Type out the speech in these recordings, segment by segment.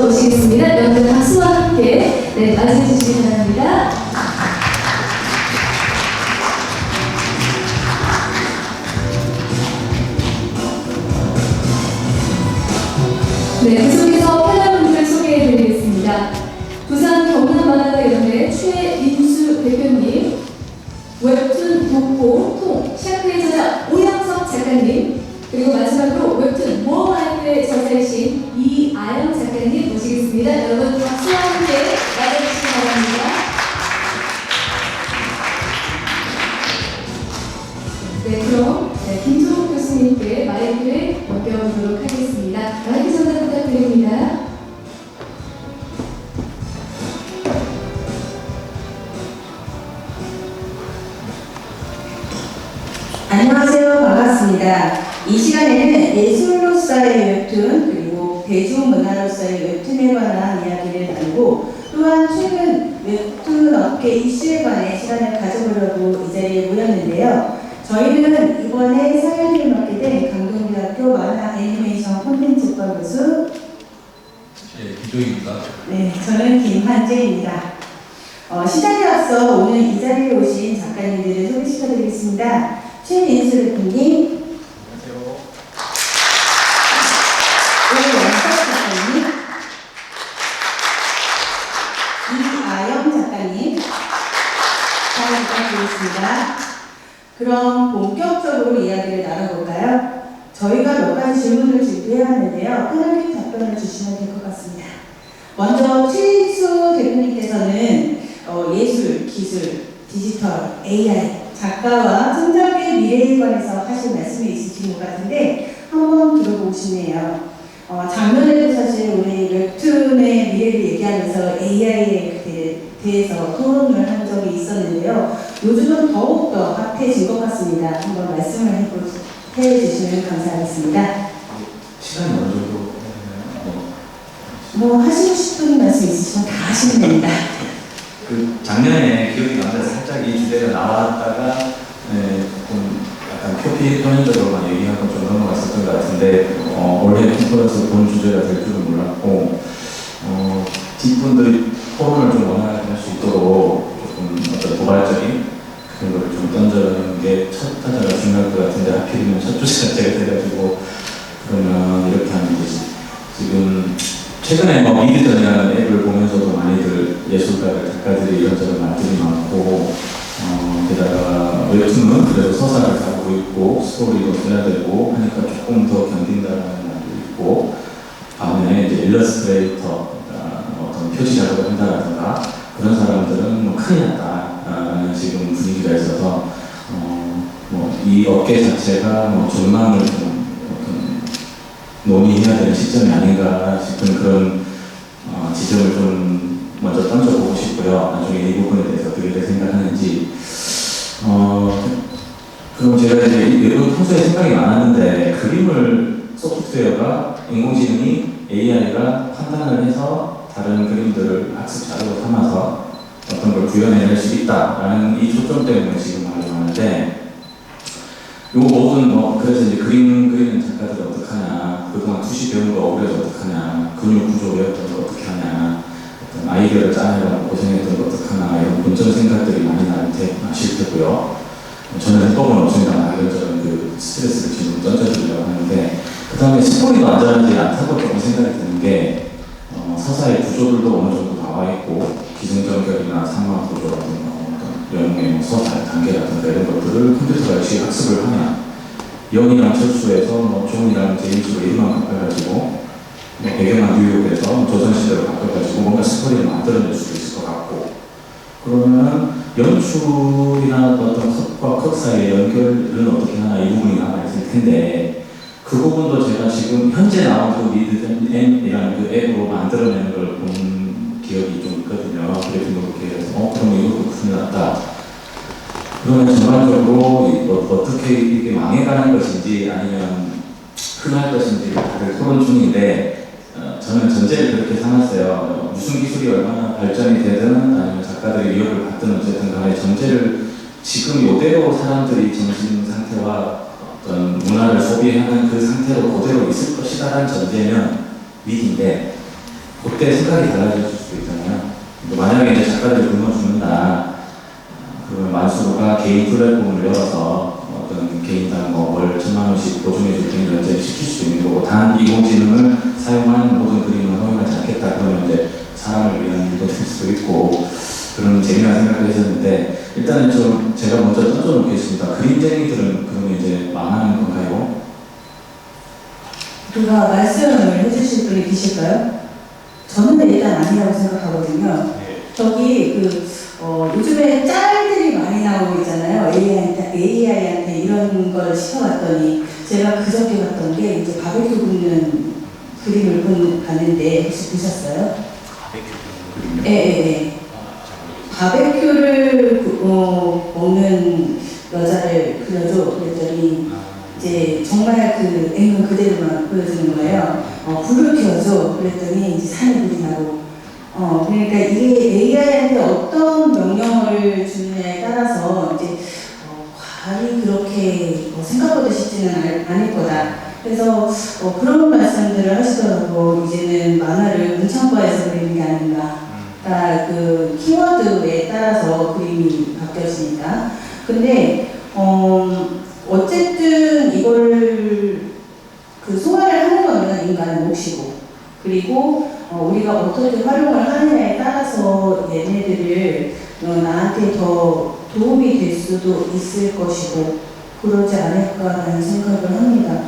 모시겠습니다. 여러분들 박수와 함께 맞이해 주시기 바랍니다. 계속해서 패널분들 소개해드리겠습니다. 부산 경남바다연대 최인수 대표님, 웹툰 독보 통 샤크의 저자 오영석 작가님, 그리고 마지막으로 웹툰 모어라이프의 저자이신 이아영 작가님 모시겠습니다. 여러분 박수와 함께 맞아주시기 바랍니다. 그럼 김종욱 교수님께 마이크를 넘겨보도록 하겠습니다. 마이크 전달 부탁드립니다. 안녕하세요. 반갑습니다. 이 시간에는 예술로서의 웹툰 그리고 대중문화로서의 웹툰에 관한 이야기를 나누고 또한 최근 웹툰 업계 이슈에 관해 시간을 가져보려고 이 자리에 모였는데요. 저희는 이번에 사연을 맡게 된 강동대학교 만화 애니메이션 콘텐츠과 교수 기조입니다. 네, 저는 김한재입니다. 시작에 앞서 오늘 이 자리에 오신 작가님들을 소개시켜드리겠습니다. 최인수 대표님, 안녕하세요. 오영석 작가님, 이아영 작가님, 잘 부탁드리겠습니다. 그럼 본격적으로 이야기를 나눠볼까요? 저희가 몇 가지 질문을 준비해왔는데요. 편하게 답변을 주시면 될 것 같습니다. 먼저 최인수 대표님께서는 예술, 기술, 디지털, AI, 작가와 창작의 미래에 관해서 하실 말씀이 있으신 것 같은데 한번 들어보고 싶네요. 작년에도 사실 우리 웹툰의 미래를 얘기하면서 AI에 대해서 토론을 한 적이 있었는데요. 요즘은 더욱더 핫해진 것 같습니다. 한번 말씀을 해주시면 감사하겠습니다. 시간이 어느 정도 뭐 하시고 싶은 말씀 있으시면 다 하시면 됩니다. 작년에 기억이 나는데 살짝 이 주제가 나왔다가 좀 약간 표현적으로만 얘기하고 좀 넘어갔었던 것 같은데 올해 콘퍼런스 본 주제가 될 줄은 몰랐고 뒷분들이 토론을 좀 원활하게 할 수 있도록 조금 어떤 도발적인 그런 거를 좀 던져는 게 첫 타자가 중요할 것 같은데 하필이면 첫 주제가 제가 돼가지고 그러면 이렇게 하는 거지. 지금 최근에 미드전이라는 앱을 보면서도 많이들 예술가들, 작가들이 이런저런 말들이 많고 게다가 웹툰은 그래도 서사를 다루고 있고 스토리도 써야 되고 하니까 조금 더 견딘다는 말도 있고 반면에 이제 일러스트레이터, 어떤 표지 작업을 한다라든가 그런 사람들은 큰일 났다라는 지금 분위기가 있어서 이 업계 자체가 전망을 좀 논의해야 되는 시점이 아닌가 싶은 그런 지점을 좀 먼저 던져보고 싶고요. 나중에 이 부분에 대해서 어떻게 생각하는지. 그럼 제가 이제 평소에 생각이 많았는데 그림을 소프트웨어가 인공지능이 AI가 판단을 해서 다른 그림들을 학습 자료로 삼아서 어떤 걸 구현해낼 수 있다라는 이 초점 때문에 지금 하려고 하는데 요 모든 그래서 이제 그림 그리는 작가들 어떻게 하냐, 그동안 투시 배운 거 억울해서 어떻게 하냐, 근육 구조 외웠던 거 어떻게 하냐, 어떤 아이디어를 짜내려고 고생했던 거 어떻게 하나 이런 본전 생각들이 많이 나실 테고요. 저는 해법은 없습니다. 이런저런 그 스트레스를 지금 던져주려고 하는데 그 다음에 스토리도 안전하지 않다고 조금 생각이 드는 게 서사의 구조들도 어느 정도 나와 있고 기승전결이나 상황 구조라든가 영웅의 서사 단계라든가 이런 것들을 컴퓨터가 역시 학습을 하면 영이랑 철수에서 존이랑 제임스로 이름만 바꿔가지고 배경만 뉴욕에서 조선시대로 바꿔가지고 뭔가 스토리를 만들어낼 수 있을 것 같고 그러면 연출이나 어떤 컷과 컷 사이의 연결은 어떻게 하나 이 부분이 남아있을 텐데 그 부분도 제가 지금 현재 나온 그 미드엠이라는 그 앱으로 만들어내는 걸 본 기억이 좀 있거든요. 그래서 그렇게 해서 그럼 이것도 큰일 났다. 그러면 전반적으로 어떻게 이게 망해가는 것인지 아니면 흥할 것인지 다들 토론 중인데 저는 전제를 그렇게 삼았어요. 무슨 기술이 얼마나 발전이 되든 아니면 작가들이 위협을 받든 어쨌든 간에 전제를 지금 이대로 사람들이 정신 상태와 어떤 문화를 소비하는 그 상태로 그대로 있을 것이다라는 전제는 미디인데 그때 생각이 달라질 수도 있잖아요. 만약에 이제 작가들이 굶어 죽는다, 그러면 만수르가 개인 플랫폼을 열어서 어떤 개인당 월 1,000만 원씩 보증해줄 테니 연재를 시킬 수 있는 거고, 단 인공지능을 사용하는 모든 그림은 허용하지 않겠다. 그러면 이제 사람을 위한 일도 될 수도 있고, 그런 재미난 생각을 했었는데, 일단은 좀 제가 먼저 던져놓겠습니다. 그림쟁이들은 그러면 이제 망하는 건가요? 누가 말씀을 해주실 분이 계실까요? 저는 일단 아니라고 생각하거든요. 저기 요즘에 짤들이 많이 나오고 있잖아요. AI한테 이런 걸 시켜봤더니 제가 그저께 봤던 게 이제 바베큐 굽는 그림을 봤는데 혹시 보셨어요? 바베큐 그림요? 네. 바베큐를 먹는 여자를 그려줘 그랬더니 이제 정말 그 액면 그대로만 보여주는 거예요. 불을 켜줘 그랬더니 이제 산이 불이 나고. 그러니까 이게 AI한테 어떤 명령을 주느냐에 따라서 이제 과히 그렇게 생각보다 쉽지는 않을 거다. 그래서 그런 말씀들을 하시더라고. 이제는 만화를 문창과에서 그리는 게 아닌가. 그러니까 그 키워드에 따라서 그림이 바뀌어지니까. 근데 어쨌든 이걸 그 소화를 하는 거는 인간의 몫이고, 그리고 우리가 어떻게 활용을 하느냐에 따라서 얘네들을 나한테 더 도움이 될 수도 있을 것이고 그러지 않을까라는 생각을 합니다.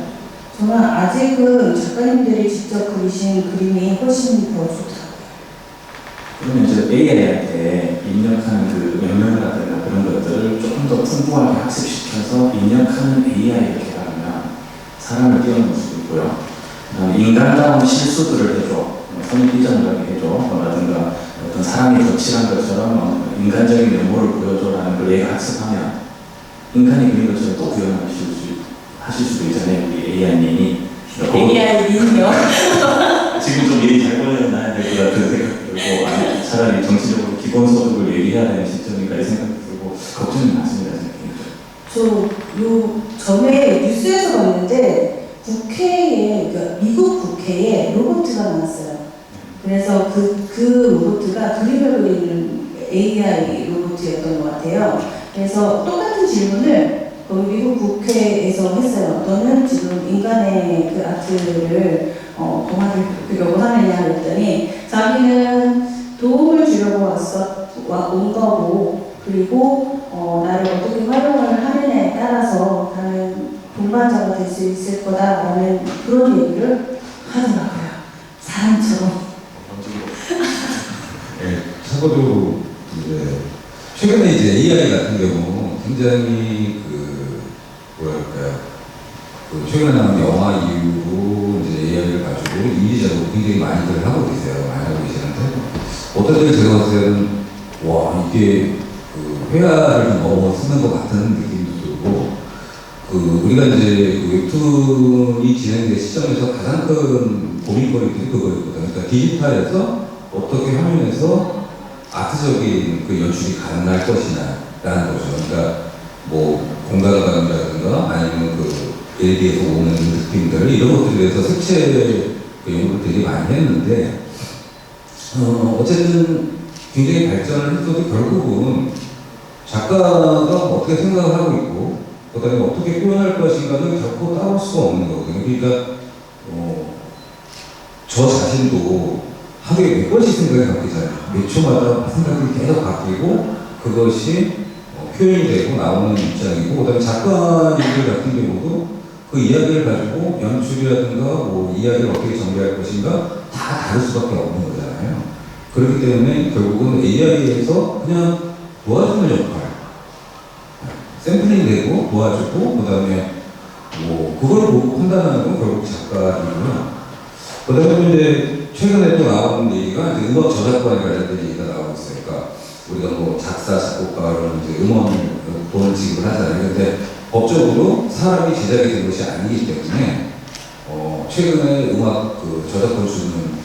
저는 아직은 작가님들이 직접 그리신 그림이 훨씬 더 좋다. 그러면 이제 AI한테 입력하는 그 명령이라든가 그런 것들을 조금 더 풍부하게 학습시켜서 입력하는 AI를 개발하면 사람을 뛰어넘을 수도 있고요. 인간다운 실수들을 해줘. 손이 삐져나가게 해줘. 라든가 어떤 사람이 거칠한 것처럼 인간적인 면모를 보여줘라는 걸 얘가 학습하면 인간이 그린 것처럼 또 구현하실 수도 있잖아요. 우리 AI님이. AI님이요? 지금 좀 일이 잘 벌어져나야 될 것 같은 생각이 들고, 차라리 정치적으로 기본소득을 얘기해야 되는 시점인가 이 생각이 들고 걱정이 많습니다. 저 전에 뉴스에서 봤는데 국회에, 그러니까 미국 국회에 로봇가 나왔어요. 그래서 그 로봇가 그림을 그리는 AI 로봇이었던 것 같아요. 그래서 똑같은 질문을 거기 미국 국회에서 했어요. 너는 지금 인간의 그 아트를 동화를 그리려고 하느냐 그랬더니 자기는 도움을 주려고 온 거고, 그리고 나를 어떻게 활용을 하느냐에 따라서 나는 동반자가 될 수 있을 거다라는 그런 얘기를 하더라고요. 사람처럼. 네, 참고로 이제 최근에 이제 AI 같은 경우 굉장히 최근에 나온 영화 이후로 이제 AI를 가지고 인위적으로 굉장히 많이들 하고 계세요. 많이 하고 계시는데 어떤 때는 제가 봤을 때는 와 이게 회화를 좀 넘어 쓰는 것 같은 느낌도 들고, 우리가 이제 웹툰이 진행된 시점에서 가장 큰 고민거리들이 그거였거든요. 그러니까 디지털에서 어떻게 화면에서 아트적인 그 연출이 가능할 것이냐라는 거죠. 그러니까 뭐 공간감이라든가 아니면 LED에서 오는 느낌들 이런 것들에 대해서 색채 연구를 되게 많이 했는데 어쨌든 굉장히 발전을 했어도 결국은 작가가 어떻게 생각을 하고 있고 그다음에 어떻게 표현할 것인가는 결코 따올 수가 없는 거거든요. 그러니까 저 자신도 하루에 몇 번씩 생각이 바뀌잖아요. 몇 초마다 생각이 계속 바뀌고 그것이 표현이 되고 나오는 입장이고, 그다음에 작가님들 같은 경우도 그 이야기를 가지고 연출이라든가 뭐 이야기를 어떻게 전개할 것인가 다 다를 수밖에 없는 거잖아요. 그렇기 때문에 결국은 AI에서 그냥 도와주는 역할, 샘플링 되고 도와주고 그다음에 뭐 그걸 보고 판단하는 건 결국 작가이고요. 그다음에 이제 최근에 또 나온 얘기가 이제 음악 저작권에 관련된 얘기가 나오고 있어요. 그러니까 우리가 뭐 작사, 작곡가로는 이제 돈을 지급하잖아요. 근데 법적으로 사람이 제작이 된 것이 아니기 때문에 최근에 음악 저작권 주는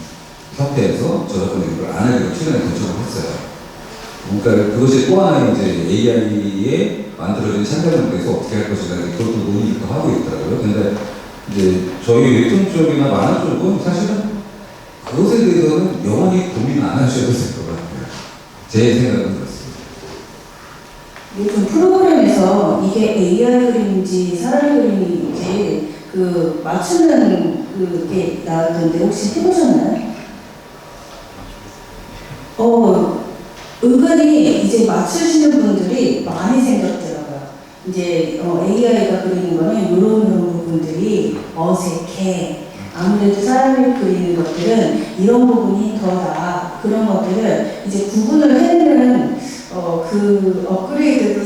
협회에서 저작권 요구를 안 하기로 최근에 결정을 했어요. 그러니까 그것이 또 하나의 이제 AI에 만들어진 창작물에 대해서 어떻게 할 것인가 그것도 논의를 하고 있더라고요. 근데 이제 저희 웹툰 쪽이나 만화 쪽은 사실은 그 그것에 대해서는 영원히 고민 안 하셔도 될 것 같아요. 제 생각은 그렇습니다. 요즘 프로그램에서 이게 AI 그림인지 사람 그림인지 그 맞추는 그게 나왔던데 혹시 해보셨나요? 은근히 이제 맞추시는 분들이 많이 생겼더라고요. 이제 AI가 그리는 거는 이런 부분들이 어색해. 아무래도 사람이 그리는 것들은 이런 부분이 더 나아. 그런 것들을 이제 구분을 해내는 그 업그레이드도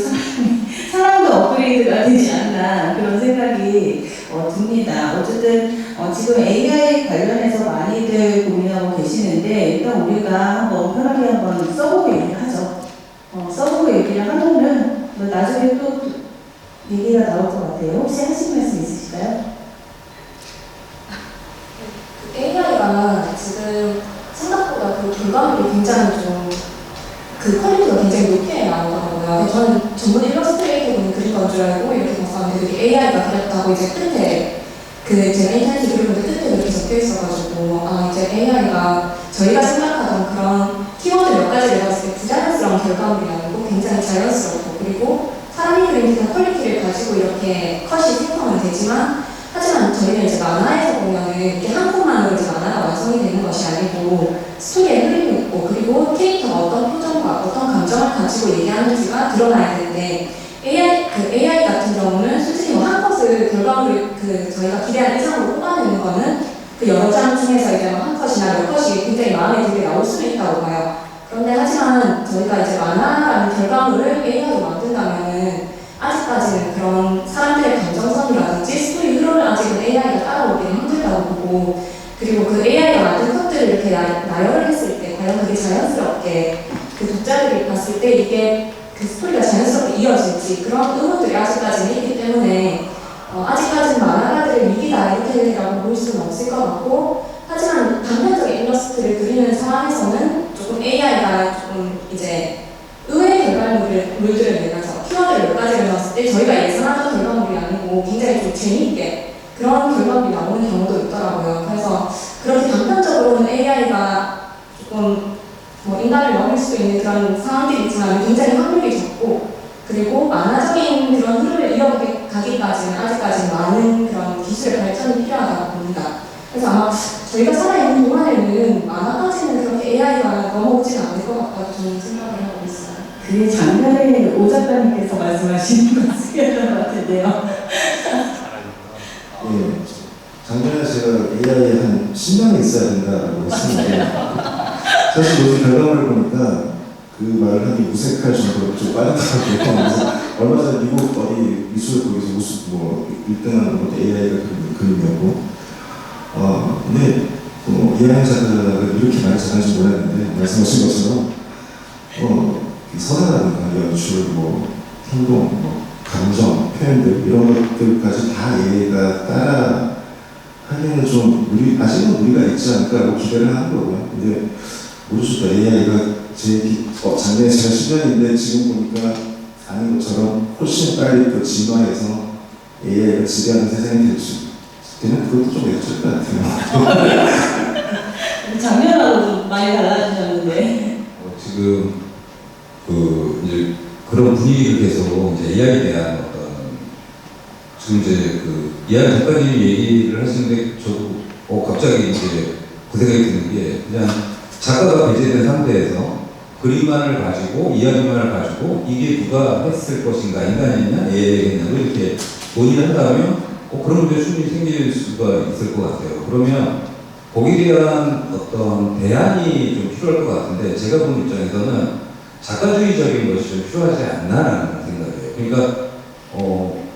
사람도 업그레이드가 되지 않나 그런 생각이 듭니다. 어쨌든 지금 AI 관련해서 많이들 고민하고 계시는데 일단 우리가 한번 편하게 한번 써보고 얘기를 하죠. 써보고 얘기를 하면은 나중에 또 얘기가 나올 것 같아요. 혹시 하실 말씀 있으실까요? AI가 지금 생각보다 그 결과물이 굉장히 그 퀄리티가 굉장히 높게 나오더라고요. 저는 전문 일러스트레이터 분이 그린 건 줄 알고 이렇게 봤었는데 그게 AI가 그렸다고 이제 끝에 제가 인터넷에 그리는데 끝에 이렇게 적혀 있어가지고 이제 AI가 저희가 생각하던 그런 키워드 몇 가지를 봤을 때 부자연스러운 결과물이 아니고 굉장히 자연스럽고 그리고 사람이 그린 그 퀄리티를 가지고 이렇게 컷이 생성은 되지만 하지만 저희는 이제 만화에서 보면은 이렇게 한 컷만으로 이제 만화가 완성이 되는 것이 아니고 스토리에 흐름이 있고 그리고 캐릭터가 어떤 표정과 어떤 감정을 가지고 얘기하는지가 드러나야 되는데 AI 같은 경우는 솔직히 한 컷을 결과물을 저희가 기대한 이상으로 뽑아내는 거는 그 여러 장 중에서 이제 한 컷이나 몇 컷이 굉장히 마음에 들게 나올 수는 있다고 봐요. 그런데 하지만 저희가 이제 만화라는 결과물을 AI로 만든다면은 아직까지는 그런 사람들의 감정선이라든지 스토리 흐름을 아직은 AI가 따라오기는 힘들다고 보고 그리고 그 AI가 만든 컷들을 이렇게 나열을 했을 때 과연 그게 자연스럽게 그 독자들이 봤을 때 이게 그 스토리가 자연스럽게 이어질지 그런 의문들이 아직까지는 있기 때문에 아직까지는 만화가들의 위기다 이렇게라고 볼 수는 없을 것 같고 하지만 단편적인 일러스트를 그리는 상황에서는 조금 AI가 조금 이제 의외의 결과물들을 내면서 키워드를 몇 가지를 넣었을 때 저희가 예상하던 결과물이 아니고 굉장히 좀 재미있게 그런 결과물이 나오는 경우도 있더라고요. 그래서 그렇게 단편적으로는 AI가 조금 인간을 넘을 수 있는 그런 상황들이 있지만 굉장히 확률이 적고 그리고 만화적인 그런 흐름을 이어가기까지는 아직까지 많은 그런 기술의 발전이 필요하다고 봅니다. 그래서 아마 저희가 살아있는 동안에는 만화까지는 그렇게 AI가 넘어오지는 않을 것 같다고 저는 생각을 하고 있어요. 그게 작년에 오 작가님께서 말씀하신 것이었던 것 같은데요. 예, 작년에 제가 AI에 한 10년이 있어야 된다고 했었는데 사실 요즘 결과물을 보니까 그 말을 하기 무색할 정도로 좀 빠르더라고요. 그래서 얼마 전에 미국 어디 미술국에서 우수 1등하는 것도 AI가 그린 그림이었고 근데 이하영 작가가 이렇게 많이 잘하는지 몰랐는데 말씀하신 것처럼 서사라든가 연출, 행동, 감정, 표현들 이런 것들까지 다 AI가 따라 하기에는 좀 아직은 무리가 있지 않을까 기대를 하는 거고요. 근데 모르겠다. AI가 작년에 제가 10년인데 지금 보니까 아닌 것처럼 훨씬 빨리 또 진화해서 AI가 지배하는 세상이 될 수 있는 그것도 좀 맥힐 것 같아요. 작년하고 좀 많이 달라지셨는데. 지금 이제 그런 분위기를 계속 이제 AI에 대한 지금 이제 이하영 작가님 얘기를 하시는데 저도 갑자기 이제 그 생각이 드는 게 그냥 작가가 배제된 상태에서 그림만을 가지고 이야기만을 가지고 이게 누가 했을 것인가 인간이냐 AI겠냐고 이렇게 논의를 한다면 그런 문제 충분히 생길 수가 있을 것 같아요. 그러면 거기에 대한 어떤 대안이 좀 필요할 것 같은데 제가 본 입장에서는 작가주의적인 것이 좀 필요하지 않나라는 생각이에요. 그러니까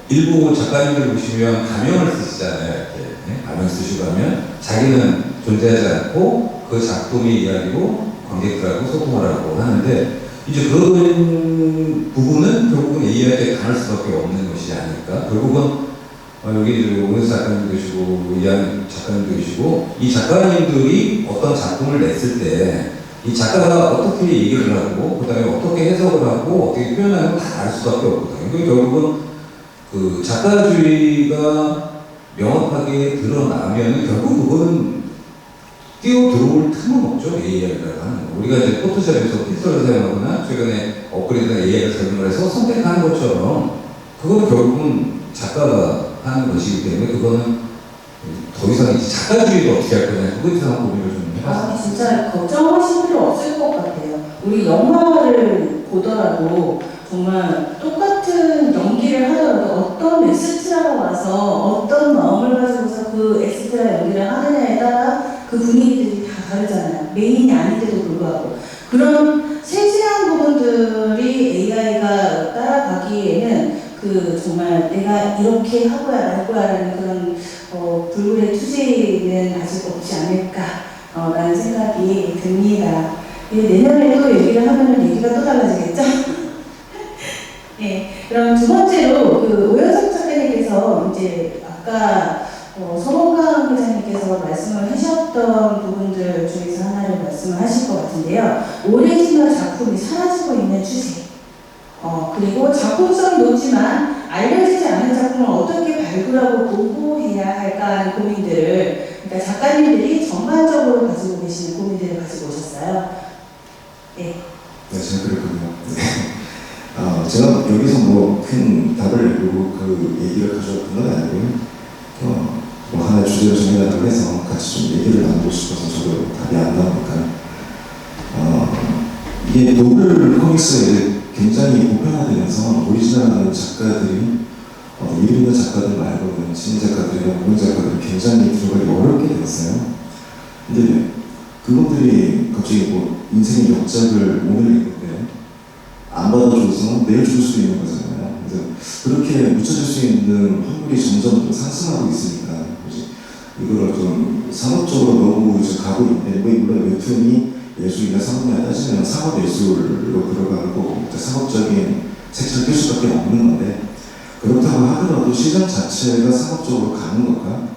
일부 작가님들 보시면 가명을 쓰시잖아요. 이렇게 가명 쓰시고 하면 자기는 존재하지 않고 그 작품의 이야기로 관객들하고 소통하라고 하는데 이제 그런 부분은 결국은 AI한테 가할 수밖에 없는 것이 아닐까. 결국은 여기 오은수 작가님도 계시고 이하영 작가님도 계시고 이 작가님들이 어떤 작품을 냈을 때 이 작가가 어떻게 얘기를 하고 그 다음에 어떻게 해석을 하고 어떻게 표현하는 걸 다 알 수밖에 없거든요. 그러니까 결국은 그 작가주의가 명확하게 드러나면 결국 그거는 뛰어 들어올 틈은 없죠. AI라고 하는 거. 우리가 이제 포토샵에서 필터를 사용하거나 최근에 업그레이드된 AI를 사용을 해서 선택하는 것처럼 그거는 결국은 작가가 하는 것이기 때문에 그거는 더 이상 이제 작가주의를 어떻게 할 거냐 그거에 대한 고민을 좀 해봤습니다. 진짜 걱정하실 필요 없을 것 같아요. 우리 영화를 보더라도 정말 똑같은 연기를 하더라도 어떤 엑스트라가 와서 어떤 마음을 가지고서 그 엑스트라 연기를 하느냐에 따라 그 분위기들이 다 다르잖아요. 메인이 아닌데도 불구하고. 그런 세세한 부분들이 AI가 따라가기에는 그 정말 내가 이렇게 하고야 말 거야라는 그런 불굴의 투지는 아직 없지 않을까 라는 생각이 듭니다. 내년에 또 얘기를 하면 얘기가 또 달라지겠죠? 네, 그럼 두 번째로 그 오연석 작가님께서 이제 아까 서봉강 회장님께서 말씀을 하셨던 부분들 중에서 하나를 말씀을 하실 것 같은데요. 오리지널 작품이 사라지고 있는 추세. 그리고 작품성이 높지만 알려지지 않은 작품을 어떻게 발굴하고 보호해야 할까 하는 고민들을, 그러니까 작가님들이 전반적으로 가지고 계시는 고민들을 가지고 오셨어요. 네. 네, 제가 그랬군요. 네. 제가 여기서 뭐 큰 답을 내고 그 얘기를 가져왔던 건 아니고요. 뭐 하나의 주제를 정해놨다고 해서 같이 좀 얘기를 나누고 싶어서 저도 답이 안 나오니까. 이게 노블 코믹스가 이제 굉장히 보편화되면서 오리지널하는 작가들이 이름 있는 작가들 말고는 신인 작가들이나 공연 작가들이 굉장히 들어가기 어렵게 되었어요. 근데 그분들이 갑자기 뭐 인생의 역작을 오늘 읽는데 안 받아줘서 내일 줄 수도 있는 거잖아요. 그래서 그렇게 묻혀질 수 있는 확률이 점점 상승하고 있으니까 이거를 좀 상업적으로 너무 이제 가고 있는데, 물론 웹툰이 예술이나 상업이나 따지면 상업 예술로 들어가는 거고 상업적인 색채를 낄 수밖에 없는 건데, 그렇다고 하더라도 시장 자체가 상업적으로 가는 것과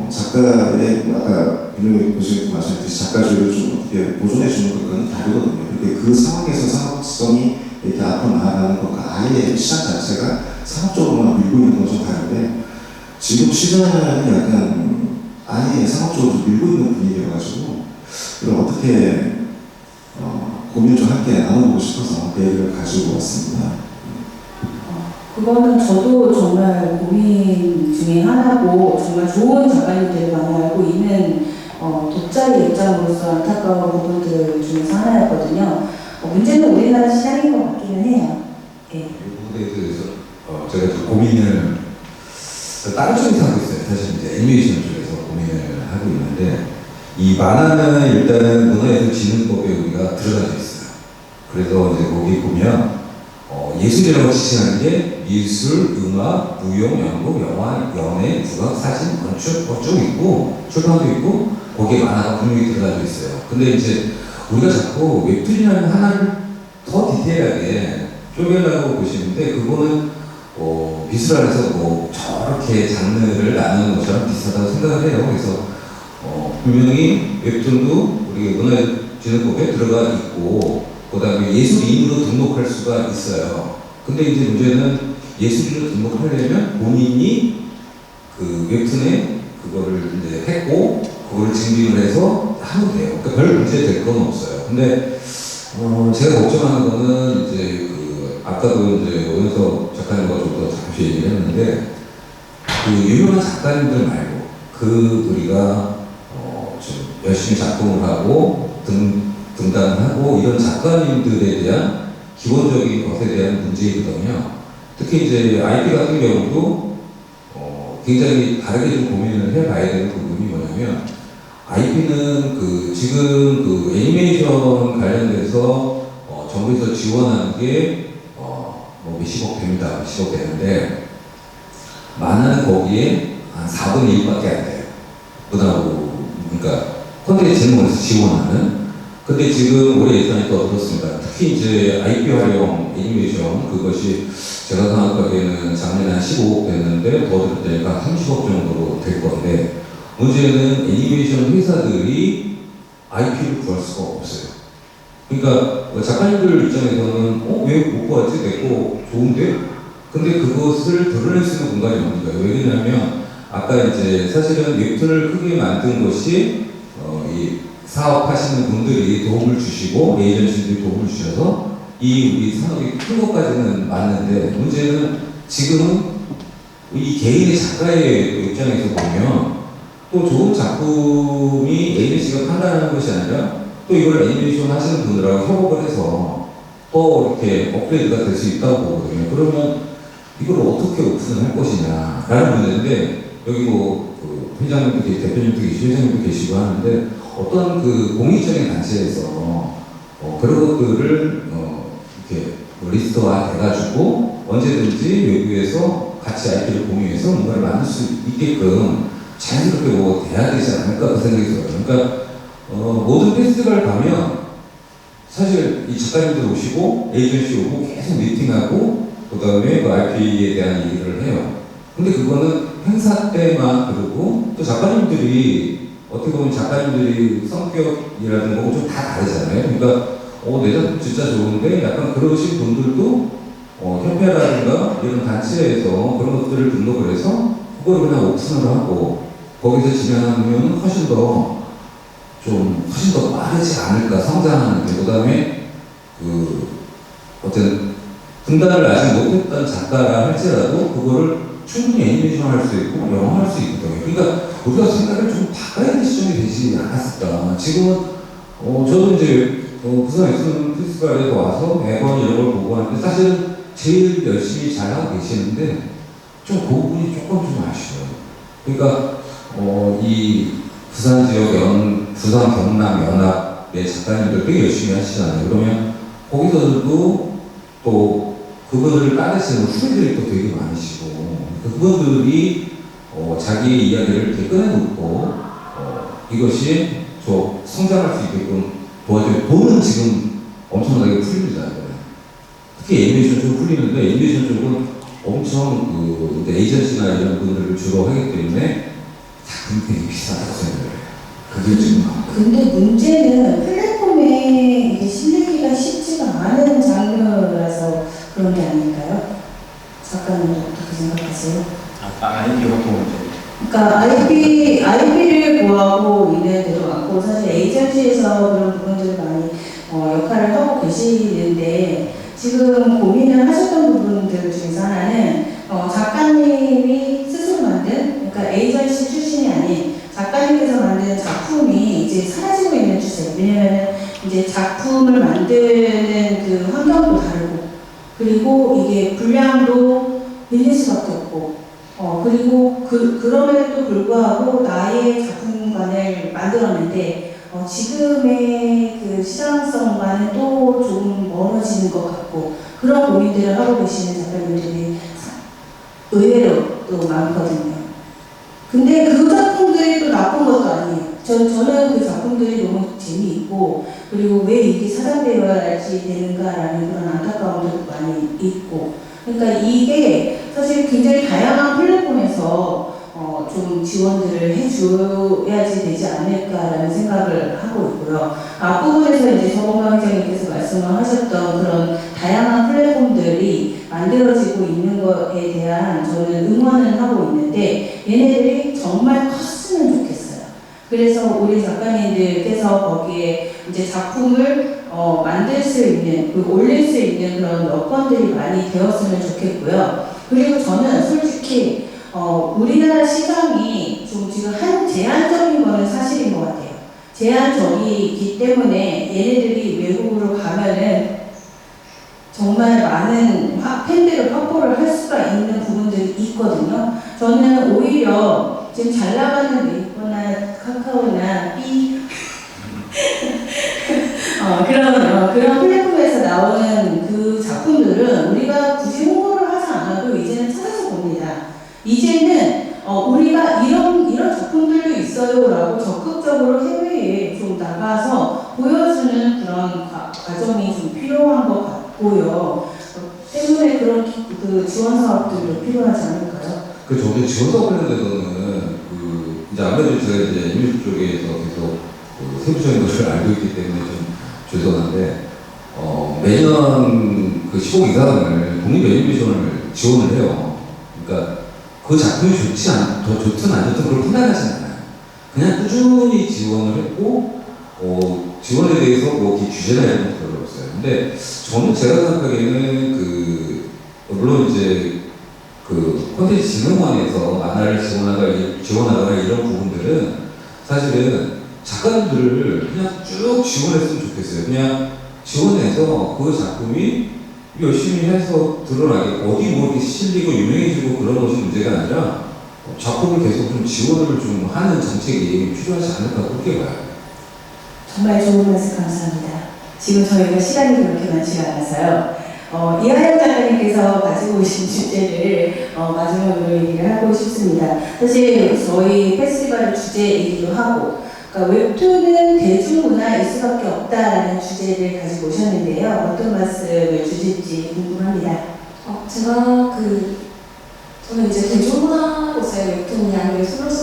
작가의 아까 윤영희 교수님 말씀하셨듯이 작가주의를 좀 어떻게 보존해 주는 것과는 다르거든요. 그런데 그 상황에서 상업성이 이렇게 앞으로 나아가는 것과 아예 시장 자체가 상업적으로만 밀고 있는 건 좀 다른데, 지금 시장은 약간 아예 상업적으로 좀 밀고 있는 분위기여가지고 이걸 어떻게 고민을 좀 함께 나눠보고 싶어서 그 얘기를 가지고 왔습니다. 그거는 저도 정말 고민 중에 하나고, 정말 좋은 작가님들을 많이 알고 있는 독자의 입장으로서 안타까운 부분들 중에서 하나였거든요. 문제는 우리나라 시장인 것 같기는 해요. 네. 이 부분에 대해서 제가 좀 고민을 다른 쪽에서 하고 있어요. 사실 이제 애니메이션 쪽에서 고민을 하고 있는데, 이 만화는 일단은 문화예술진흥법에 우리가 들어가져 있어요. 그래서 이제 거기 보면 예술이라고 지칭하는 게 미술, 음악, 무용, 연극, 영화, 연예, 국악, 사진, 건축, 쭉 있고 출판도 있고 거기에 만화가 분명히 들어가져 있어요. 근데 이제 우리가 자꾸 웹툰이라는 하나를 더 디테일하게 쪼개려고 보시는데, 그거는 미술 안에서 뭐 저렇게 장르를 나누는 것처럼 비슷하다고 생각을 해요. 그래서 분명히 웹툰도 우리 문화진흥법에 들어가 있고, 그 다음에 예술인으로 등록할 수가 있어요. 근데 이제 문제는 예술인으로 등록하려면 본인이 그 웹툰에 그거를 이제 했고, 그걸 증빙을 해서 하면 돼요. 그러니까 별 문제 될 건 없어요. 근데 제가 걱정하는 거는 이제 아까도 이제 오연석 작가님과 저도 잠시 얘기를 했는데, 그 유명한 작가님들 말고 우리가 좀 열심히 작품을 하고 등단을 하고 이런 작가님들에 대한 기본적인 것에 대한 문제이거든요. 특히 이제 IP 같은 경우도 굉장히 다르게 좀 고민을 해봐야 되는 부분이 뭐냐면, IP는 지금 애니메이션 관련돼서 정부에서 지원하는 게 뭐 몇십억 됩니다. 몇십억 되는데, 만화는 거기에 한 4분의 1밖에 안 돼요. 그러니까 콘텐츠 제목에서 지원하는. 근데 지금 올해 예산이 더 들었습니다. 특히 이제 IP 활용 애니메이션, 그것이 제가 생각하기에는 작년에 한 15억 됐는데 더 들 때가 30억 정도로 될 건데, 문제는 애니메이션 회사들이 IP를 구할 수가 없어요. 그러니까 작가님들 입장에서는 왜 못 구하지? 내거 좋은데? 근데 그것을 드러낼 수 있는 공간이 없는 거예요. 왜냐하면 아까 이제 사실은 웹툰을 크게 만든 것이 이 사업하시는 분들이 도움을 주시고 에이전시들이 도움을 주셔서 이 우리 산업이 큰 것까지는 맞는데 문제는 지금은 이 개인의 작가의 입장에서 보면 또 좋은 작품이 에이전시가 판단하는 것이 아니라 또 이걸 애니메이션 하시는 분들하고 협업을 해서 또 이렇게 업그레이드가 될 수 있다고 보거든요. 그러면 이걸 어떻게 오픈을 할 것이냐라는 문제인데 여기 뭐 회장님도 계시고 대표님도 계시고 회장님도 계시고 하는데 어떤 그 공익적인 단체에서 그런 것들을 이렇게 리스트화 돼가지고 언제든지 외부에서 같이 IP를 공유해서 뭔가를 만들 수 있게끔 자연스럽게 뭐 돼야 되지 않을까 그 생각이 들어요. 그러니까 모든 페스티벌 가면 사실 이 작가님들 오시고 에이전시 오고 계속 미팅하고 그 다음에 그 IP에 대한 얘기를 해요. 근데 그거는 행사 때만 그러고 또 작가님들이 어떻게 보면 작가님들이 성격이라든가 좀 다 다르잖아요. 그러니까 내 작품 진짜 좋은데 약간 그러신 분들도 협회라든가 이런 단체에서 그런 것들을 등록을 해서 그걸 그냥 오픈을 하고 거기서 진행하면 훨씬 더 빠르지 않을까 성장하는 게. 그다음에 어떤 등단을 아직 못했던 작가라 할지라도 그거를 충분히 애니메이션 할 수 있고 영화 할 수 있거든요. 그러니까 우리가 생각을 좀 바꿔야 될 시점이 되지 않았을까. 지금은 저도 이제 부산 엑스는 페스티벌에서 와서 매번 이런 걸 보고 하는데 사실 제일 열심히 잘하고 계시는데 좀 그 부분이 조금 좀 아쉬워요. 그러니까 이 부산 지역 부산 경남 연합의 작가님들 되게 열심히 하시잖아요. 그러면 거기서도 또 그분들을 따르시는 후배들이 또 되게 많으시고 그분들이 자기의 이야기를 이렇게 꺼내놓고 이것이 성장할 수 있게끔 도와줘요. 돈은 지금 엄청나게 풀립니다. 특히 애니메이션 쪽 풀리는데 애니메이션 쪽은 엄청 에이전시나 이런 분들을 주로 하기 때문에 작품이 되게 비싸다고 생각해요. 그게 지금 근데 문제는 플랫폼에 이게 실리기가 쉽지가 않은 장르라서 그런 게 아닐까요? 작가님 어떻게 생각하세요? IP 보통 그러니까 IP를 구하고 있는 데도 많고 사실 에이전시에서 그런 부분들을 많이 역할을 하고 계시는데 지금 고민을 하셨던 부분들 중에서 하나는 작가님이 스스로 만든 그러니까 에이전시 출신이 아닌 작가님께서 만든 작품이 이제 사라지고 있는 추세. 왜냐하면 이제 작품을 만드는 그 환경도 다르고 그리고 이게 분량도 밀릴 수밖에 없고 그리고 그럼에도 불구하고 나의 작품관을 만들었는데 지금의 그 시장성과는 또 좀 멀어지는 것 같고 그런 고민들을 하고 계시는 작가님들이 의외로 또 많거든요. 근데 그 작품들이 또 나쁜 것도 아니에요. 저는 그 작품들이 너무 재미있고 그리고 왜 이게 사장되어야지 되는가라는 그런 안타까움도 많이 있고 그러니까 이게 사실 굉장히 다양한 플랫폼에서 좀 지원들을 해줘야지 되지 않을까라는 생각을 하고 있고요. 앞부분에서 이제 서범강 회장님께서 말씀을 하셨던 그런 다양한 플랫폼들이 만들어지고 있는 것에 대한 저는 응원을 하고 있는데 얘네들이 정말 컸으면 좋겠어요. 그래서 우리 작가님들께서 거기에 이제 작품을 만들 수 있는, 올릴 수 있는 그런 여건들이 많이 되었으면 좋겠고요. 그리고 저는 솔직히 우리나라 시장이 좀 지금 제한적인 거는 사실인 것 같아요. 제한적이기 때문에 얘네들이 외국으로 가면은 정말 많은 팬들을 확보를 할 수가 있는 부분들이 있거든요. 저는 오히려 지금 잘 나가는 웨이퍼나 카카오나 B 그런 플랫폼에서 나오는 그 작품들은 우리가 굳이 홍보를 하지 않아도 이제는 찾아서 봅니다. 이제는 우리가 이런 작품들도 있어요라고 적극적으로 해외에 좀 나가서 보여주는 그런 과정이 좀 필요한 것 같고요. 때문에 그런 그 지원 사업들도 필요하지 않을까요? 저도 지원 사업 관련돼서는 이제 아무래도 제가 이제 애니메이션 쪽에서 계속 세부적인 것을 알고 있기 때문에 좀 죄송한데 매년 그 시공 이사장을 독립 애니메이션을 지원을 해요. 그러니까 그 작품이 더 좋든 안 좋든 그걸 판단하지 않아요. 그냥 꾸준히 지원을 했고 지원에 대해서 뭐 규제나 이런 건 별로 없어요. 근데 저는 제가 생각하기에는 물론 이제 콘텐츠 진흥원에서 만화를 지원하거나 이런 부분들은 사실은 작가님들을 그냥 쭉 지원했으면 좋겠어요. 그냥 지원해서 그 작품이 열심히 해서 드러나게 어디 뭐 이렇게 실리고 유명해지고 그런 것이 문제가 아니라 작품을 계속 좀 지원을 좀 하는 정책이 필요하지 않을까 그렇게 봐요. 정말 좋은 말씀 감사합니다. 지금 저희가 시간이 그렇게 많지가 않아서요. 이하영 작가님께서 가지고 오신 주제를 마지막으로 얘기를 하고 싶습니다. 사실 저희 페스티벌 주제이기도 하고, 그러니까 웹툰은 대중문화일 수밖에 없다라는 주제를 가지고 오셨는데요. 어떤 말씀을 주실지 궁금합니다. 저는 이제 대중문화로서의 웹툰이냐,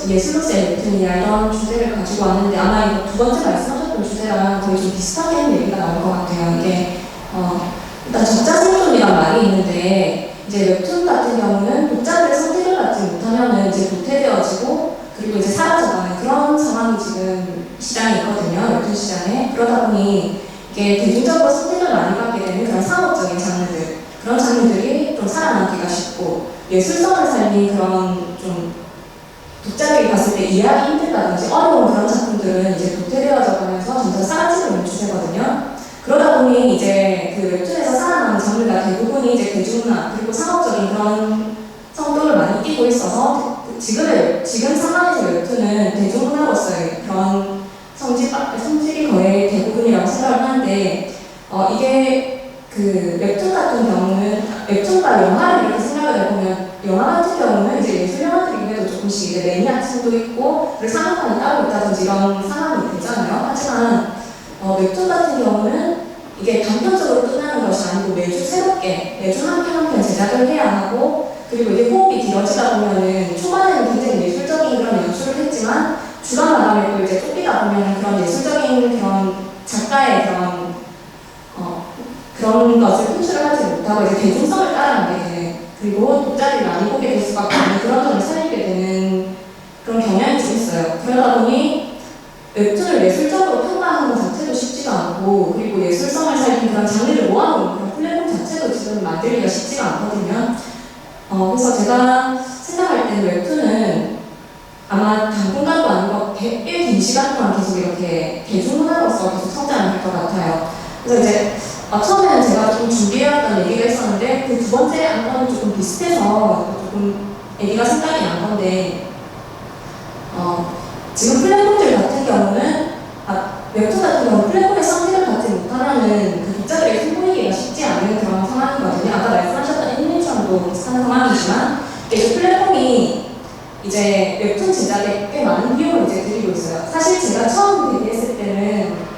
예술로서의 웹툰이냐 이런 주제를 가지고 왔는데 아마 이거 두 번째 말씀하셨던 주제랑 거의 좀 비슷하게 얘기가 나올 것 같아요. 이게 일단 적자생존이란 말이 있는데 이제 웹툰 같은 경우는 독자들의 선택을 받지 못하면은 이제 도태되어지고 그리고 이제 사라져가는 그런 상황이 지금 시장에 있거든요. 웹툰 시장에. 그러다 보니 이게 대중적으로 선택을 많이 받게 되는 그런 상업적인 장르들, 그런 장르들이 좀 살아남기가 쉽고 예술성을 살린 그런 좀 독자들이 봤을 때 이해하기 힘들다든지 어려운 그런 작품들은 이제 도태되어져 가면서 점점 사라지고 있는 추세거든요. 그러다 보니 이제 그 웹툰에서 살아남은 장르가 대부분이 이제 대중문화 그리고 상업적인 그런 성격을 많이 띠고 있어서 지금 상황에서 웹툰은 대중문화로서의 그런 성질이 거의 대부분이라고 생각을 하는데 이게 웹툰 같은 경우는 웹툰과 영화를 이렇게 생각을 해보면 영화 같은 경우는 이제 예술 영화들이기에도 조금씩 이제 매니아층도 있고 그리고 상업판이 따로 있다든지 이런 상황이 있잖아요. 하지만 웹툰 같은 경우는 이게 단편적으로 끝나는 것이 아니고 매주 새롭게 매주 한 편 한 편 제작을 해야 하고 그리고 이게 호흡이 길어지다 보면은 초반에는 굉장히 예술적인 그런 연출을 했지만 주간 마감에 또 이제 쫓기다 보면은 그런 예술적인 그런 작가의 그런 것을 표출을 하지 못하고 이제 대중성을 따라가게 되는 그리고 독자들이 많이 보게 될 수밖에 없는 그런 점을 살리게 되는 그런 경향이 좀 있어요. 그러다 보니 웹툰을 예술적으로 평가하는 것 자체도 쉽지가 않고 그리고 예술성을 살린 그런 장르를 모아놓은 그런 플랫폼 자체도 지금 만들기가 쉽지가 않거든요. 그래서 제가 생각할 때는 웹툰은 아마 당분간도 아니고 꽤 긴 시간 동안 계속 이렇게 대중문화로서 계속 성장을 할 것 같아요. 그래서 이제 처음에는 제가 좀 준비해왔던 얘기가 있었는데 그 두 번째 안건은 조금 비슷해서 조금 얘기가 생각이 난 건데 지금 플랫폼들 같은 경우는 웹툰 같은 경우는 플랫폼의 선택을 받지 못하면은 그 독자들에게 선보이기가 쉽지 않은 그런 상황이거든요. 아까 말씀하셨던 애니메이션도 비슷한 상황이지만 이제 플랫폼이 이제 웹툰 제작에 꽤 많은 비용을 이제 들이고 있어요. 사실 제가 처음 데뷔했을 때는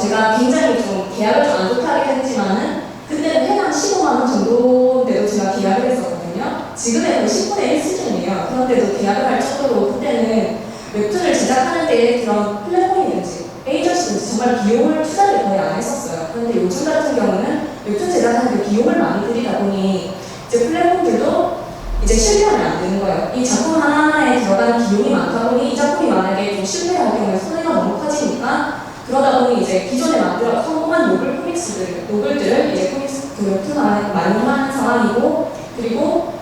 제가 굉장히 좀 계약을 좀 안 좋게 하긴 했지만은 그때는 회당 15만 원 정도인데도 제가 계약을 했었거든요. 지금의 거의 10분의 1 수준이에요. 그런데도 계약을 할 정도로 그때는 웹툰을 제작하는 데 그런 플랫폼이든지 에이전시든지 정말 비용을 투자를 거의 안 했었어요. 그런데 요즘 같은 경우는 웹툰 제작하는 데 비용을 많이 들이다 보니 이제 플랫폼들도 이제 실패하면 안 되는 거예요. 이 작품 하나하나에 들어가는 비용이 많다 보니 이 작품이 만약에 좀 실패할 경우에 손해가 너무 커지니까 그러다 보니 이제 기존에 만들어 성공한 노블들을 이제 코믹스 그 웹툰 안에 많이 하는 상황이고 그리고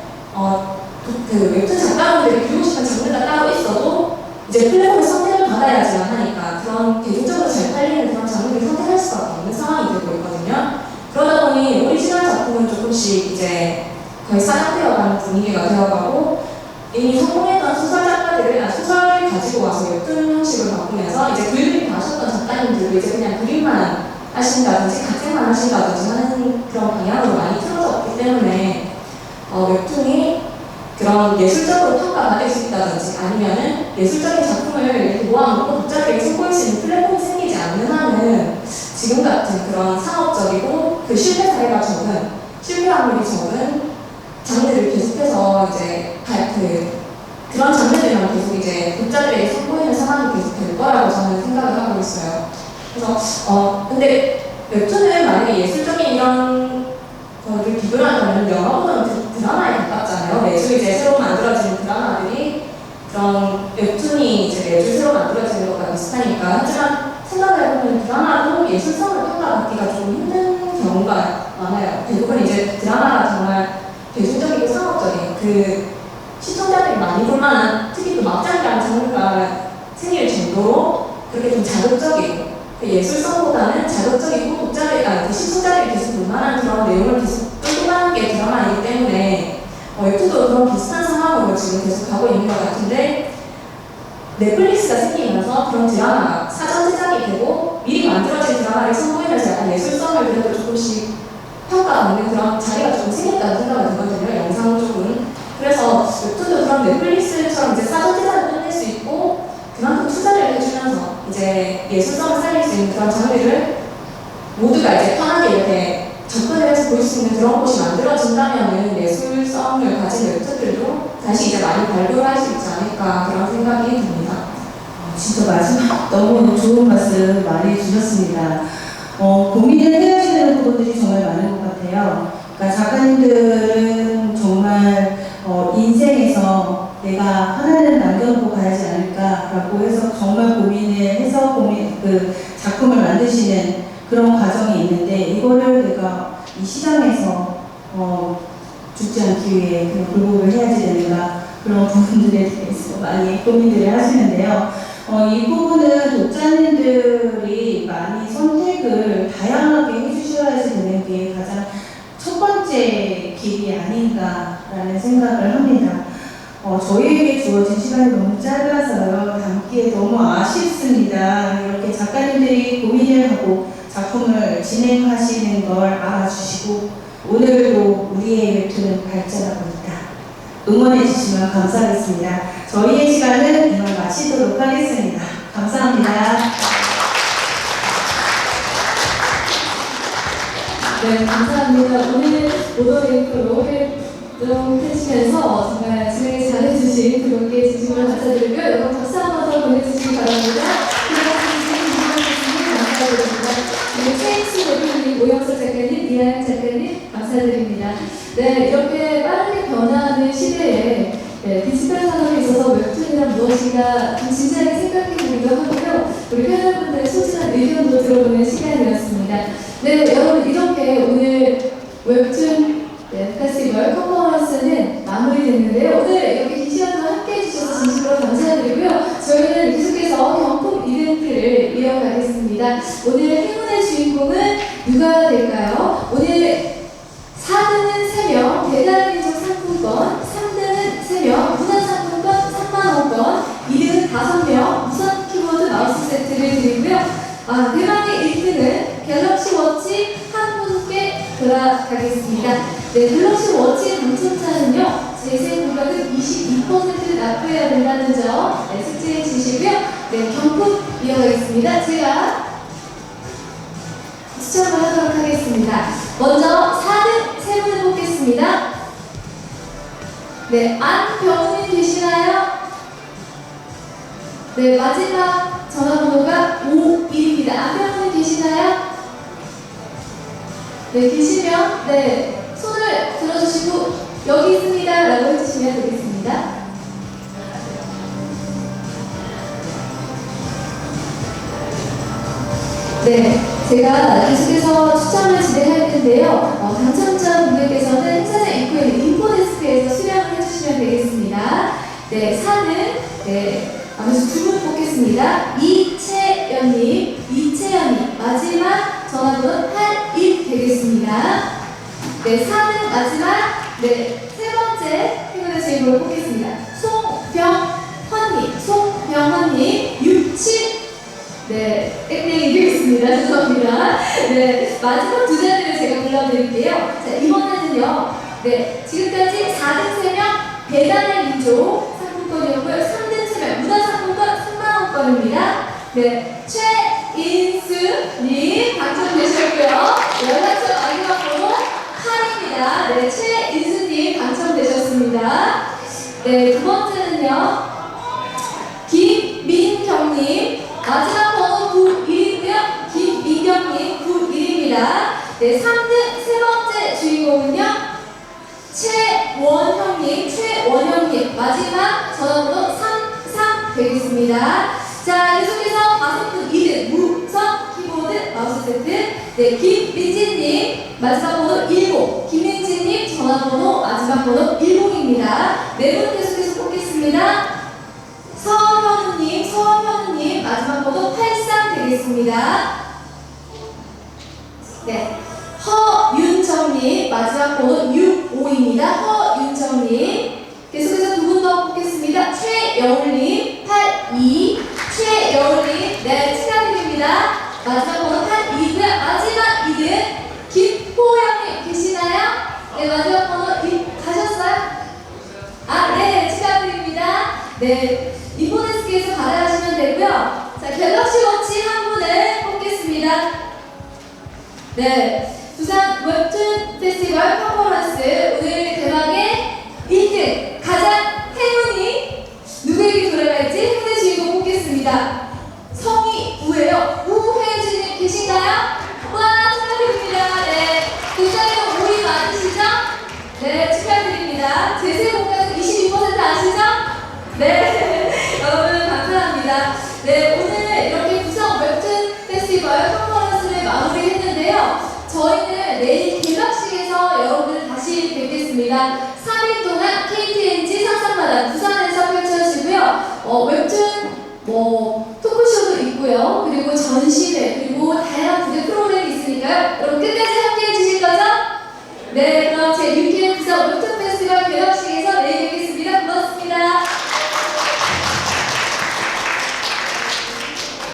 그 웹툰 작가분들이 그리고 싶은 장르가 따로 있어도 이제 플랫폼의 선택을 받아야지만 하니까 그런 대중적으로 잘 팔리는 그런 장르를 선택할 수밖에 없는 상황이 되고 있거든요. 그러다 보니 오리지널 작품은 조금씩 이제 거의 사양되어가는 분위기가 되어가고 이미 성공했던 소설 작가들을 소설을 가지고 와서 웹툰 형식을 바꾸면서 이제 그림 다 하셨던 작가님들도 이제 그냥 그림만 하신다든지 각색만 하신다든지 하는 그런 방향으로 많이 틀어졌기 때문에 웹툰이 그런 예술적으로 평가받을 수 있다든지 아니면은 예술적인 작품을 이렇게 모아놓고 독자들에게 선보일 수 있는 플랫폼이 생기지 않는 한은 지금 같은 그런 상업적이고 그 실패 사례가 적은 실패 확률이 적은 장르를 계속해서 이제 그런 장르들만 계속 이제 독자들에게 선보이는 상황이 계속 될 거라고 저는 생각을 하고 있어요. 그래서 근데 웹툰은 만약에 예술적인 이런 거를 비교를 한다면 영화보다는 드라마에 가깝잖아요. 매주 이제 새로 만들어지는 드라마들이 그런 웹툰이 이제 매주 새로 만들어지는 것과 비슷하니까 하지만 생각을 해보면 드라마도 예술성을 평가받기가 좀 힘든 경우가 많아요. 대부분 이제 드라마가 정말 대중적이고 상업적인 그 시청자들이 많이 볼만한 특히 또 막장이라는 장르가 생길 정도로 그렇게 좀 자극적이고 그 예술성보다는 자극적이고 그 시청자들이 계속 볼만한 그런 내용을 계속 끌고 가는 게 드라마이기 때문에 웹툰도 그런 비슷한 상황으로 지금 계속 가고 있는 것 같은데 넷플릭스가 생기면서 그런 드라마가 사전 제작이 되고 미리 만들어진 드라마를 선보이면서 약간 예술성을 그래도 조금씩 평가받는 그런 자리가 좀 생겼다는 생각이 들거든요. 영상 쪽은. 그래서 웹툰도 그런 넷플릭스처럼 이제 사전 제작을 끝낼 수 있고 그만큼 투자를 해주면서 이제 예술성을 살릴 수 있는 그런 장르를 모두가 이제 편하게 이렇게 접근을 해서 볼 수 있는 그런 곳이 만들어진다면은 예술성을 가진 웹툰들도 다시 이제 많이 발굴할 수 있지 않을까 그런 생각이 듭니다. 진짜 마지막 너무 좋은 말씀 많이 주셨습니다. 고민을 해야 되는 부분들이 정말 많은 것 같아요. 그러니까 작가님들은 정말 인생에서 내가 하나는 남겨놓고 가야지 않을까라고 해서 정말 고민을 해서 그 작품을 만드시는 그런 과정이 있는데 이거를 내가 이 시장에서 죽지 않기 위해 그런 굴복을 해야지 되는가 그런 부분들에 대해서 많이 고민들을 하시는데요. 이 부분은 독자님들이 많이 선택을 다양하게 해주셔야지 되는 게 가장 첫 번째 길이 아닌가라는 생각을 합니다. 저희에게 주어진 시간이 너무 짧아서요. 담기에 너무 아쉽습니다. 이렇게 작가님들이 고민을 하고 작품을 진행하시는 걸 알아주시고 오늘도 우리의 웹툰은 발전하고 있다. 응원해 주시면 감사하겠습니다. 저희의 시간은 이만 마치도록 하겠습니다. 감사합니다. 네, 감사합니다. 오늘 모더레이터로 활동하시면서 정말 진행 잘해주신 그분께 진심으로 감사드리고요. 여러분 박수 한 번 더 보내주시기 바랍니다. 감사드립니다. 네, 최인수 대표님, 오영석 작가님, 이하영 작가님 감사드립니다. 네, 이렇게 빠르게 변화하는 시대에 디지털 산업에 있어서 웹툰이란 무엇인가 좀 진지하게 생각해보기도 하고요. 우리 팬여러분들의 소중한 의견도 들어보는 시간이었습니다. 네, 여러분 이렇게 오늘 웹툰 페스티벌 컨퍼런스는 마무리됐는데요. 오늘 이렇게 긴 시간 동안 함께 해주셔서 진심으로 감사드리고요. 저희는 계속해서 경품 이벤트를 이어가겠습니다. 오늘 행운의 주인공은 누가 될까요? 오늘 4등은 3명, 배달민족 상품권, 3등은 3명, 문화상품권 3만원권, 2등은 5명, 무선 키보드 마우스 세트를 드리고요. 대망의 1등은 갤럭시 워치 한 분께 돌아가겠습니다. 네, 갤럭시 워치 당첨자는요, 재생 금액은 22% 납부해야 된다는 점 숙지해 주시고요. 네, 경품 이어가겠습니다. 제가 추첨을 하도록 하겠습니다. 먼저 4등 세 분을 뽑겠습니다. 네, 안병우님 계시나요? 네, 마지막 전화번호가 51입니다. 안병우님 계시나요? 네, 계시면 네, 손을 들어주시고 여기 있습니다 라고 해주시면 되겠습니다. 네, 제가 계속해서 추첨을 진행할 텐데요. 당첨자 분들께서는 행사장 입구에 있는 인포데스크에서 수령을 해주시면 되겠습니다. 네, 4는 아무래도 두 분 뽑겠습니다. 이채연님, 마지막 전화번호 81 되겠습니다. 네, 4는 마지막, 네, 세 번째 행운의 주인공을 뽑겠습니다. 송병헌님, 67 네, 땡땡이 되겠습니다. 죄송합니다. 네, 마지막 두 자리를 제가 불러드릴게요. 자, 이번에는요, 네, 지금까지 4등 3명 배달의 민족 상품권이었고요. 3등 3명 문화상품권 3만원권입니다. 네, 최인수님 당첨되셨고요. 연락처 마지막 번호 8입니다. 네, 최인수님 당첨되셨습니다. 네, 두 번째는요, 김민경님 마지막 번호 91이고요. 김민경님 91입니다. 네, 3등 세 번째 주인공은요, 최원형님 마지막 전화번호 33 되겠습니다. 자, 계속해서 5분 2등 어쨌든 네, 김민지님 마지막 번호 10, 김민지님 전화번호 마지막 번호 10입니다. 네 분 계속해서 뽑겠습니다. 서현우님 마지막 번호 83 되겠습니다. 네, 허윤정님 마지막 번호 65입니다. 허윤정님 계속해서 두 분 더 뽑겠습니다. 최여울님 82, 최여울님 네 축하드립니다. 마지막 번호 82고요. 마지막 2등 김호영님 계시나요? 네 마지막 번호 2 가셨어요? 아 네 축하드립니다. 네 인포데스크에서 받아가시면 되고요. 자 갤럭시 워치 한 분을 뽑겠습니다. 네 부산 웹툰 페스티벌 퍼포먼스 오늘 대박의 1등 가장 행운이 누구에게 돌아갈지 행운의 주인공 뽑겠습니다. 성이 우예요. 우혜진님 계신가요? 와 축하드립니다. 네 굉장히 오이 맞으시죠? 네 축하드립니다. 제세 공략 22% 아시죠? 네 여러분 감사합니다. 네 오늘 이렇게 부산 웹툰 페스티벌 컨퍼런스를 마무리했는데요. 저희는 내일 개막식에서 여러분을 다시 뵙겠습니다.